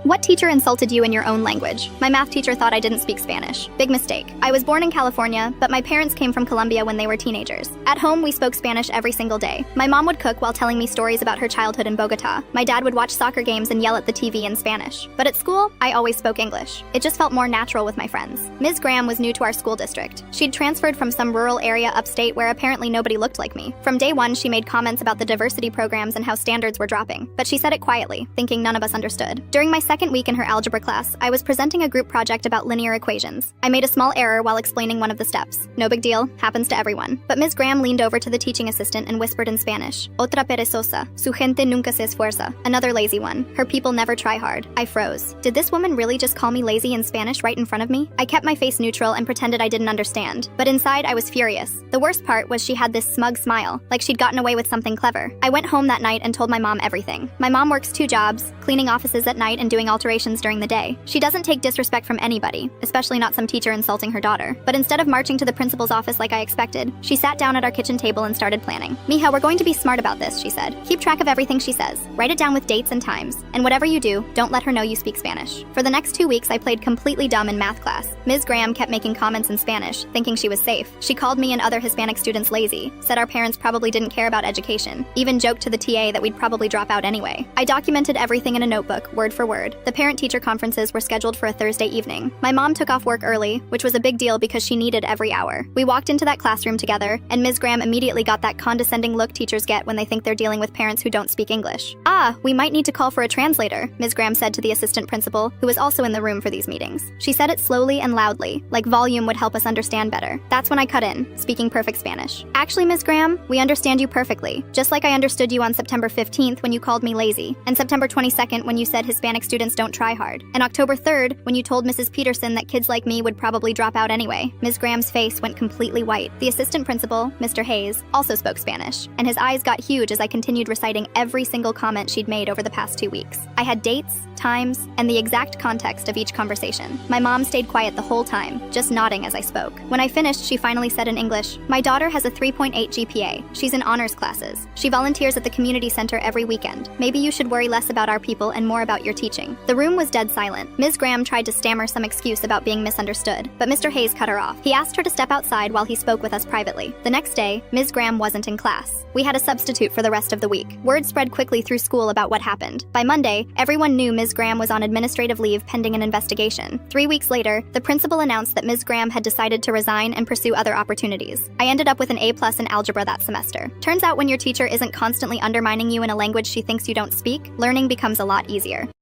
What teacher insulted you in your own language? My math teacher thought I didn't speak Spanish. Big mistake. I was born in California, but my parents came from Colombia when they were teenagers. At home, we spoke Spanish every single day. My mom would cook while telling me stories about her childhood in Bogota. My dad would watch soccer games and yell at the TV in Spanish. But at school, I always spoke English. It just felt more natural with my friends. Ms. Graham was new to our school district. She'd transferred from some rural area upstate where apparently nobody looked like me. From day one, she made comments about the diversity programs and how standards were dropping. But she said it quietly, thinking none of us understood. During my second week in her algebra class, I was presenting a group project about linear equations. I made a small error while explaining one of the steps. No big deal, happens to everyone. But Ms. Graham leaned over to the teaching assistant and whispered in Spanish, "Otra perezosa, su gente nunca se esfuerza." Another lazy one. Her people never try hard. I froze. Did this woman really just call me lazy in Spanish right in front of me? I kept my face neutral and pretended I didn't understand. But inside, I was furious. The worst part was she had this smug smile, like she'd gotten away with something clever. I went home that night and told my mom everything. My mom works 2 jobs, cleaning offices at night and doing alterations during the day. She doesn't take disrespect from anybody, especially not some teacher insulting her daughter. But instead of marching to the principal's office like I expected, she sat down at our kitchen table and started planning. "Mija, we're going to be smart about this," she said. "Keep track of everything she says. Write it down with dates and times. And whatever you do, don't let her know you speak Spanish." For the next 2 weeks, I played completely dumb in math class. Ms. Graham kept making comments in Spanish, thinking she was safe. She called me and other Hispanic students lazy, said our parents probably didn't care about education, even joked to the TA that we'd probably drop out anyway. I documented everything in a notebook, word for word. The parent-teacher conferences were scheduled for a Thursday evening. My mom took off work early, which was a big deal because she needed every hour. We walked into that classroom together, and Ms. Graham immediately got that condescending look teachers get when they think they're dealing with parents who don't speak English. "Ah, we might need to call for a translator," Ms. Graham said to the assistant principal, who was also in the room for these meetings. She said it slowly and loudly, like volume would help us understand better. That's when I cut in, speaking perfect Spanish. "Actually, Ms. Graham, we understand you perfectly, just like I understood you on September 15th when you called me lazy, and September 22nd when you said Hispanic students don't try hard, and October 3rd when you told Mrs. Peterson that kids like me would probably drop out anyway." Ms. Graham's face went completely white. The assistant principal, Mr. Hayes, also spoke Spanish, and his eyes got huge as I continued reciting every single comment she'd made over the past 2 weeks. I had dates, times, and the exact context of each conversation. My mom stayed quiet the whole time, just nodding as I spoke. When I finished, she finally said in English, "My daughter has a 3.8 GPA. She's in honors classes. She volunteers at the community center every weekend. Maybe you should worry less about our people and more about your teaching." The room was dead silent. Ms. Graham tried to stammer some excuse about being misunderstood, but Mr. Hayes cut her off. He asked her to step outside while he spoke with us privately. The next day, Ms. Graham wasn't in class. We had a substitute for the rest of the week. Word spread quickly through school about what happened. By Monday, everyone knew Ms. Graham was on administrative leave pending an investigation. 3 weeks later, the principal announced that Ms. Graham had decided to resign and pursue other opportunities. I ended up with an A+ in algebra that semester. Turns out when your teacher isn't constantly undermining you in a language she thinks you don't speak, learning becomes a lot easier.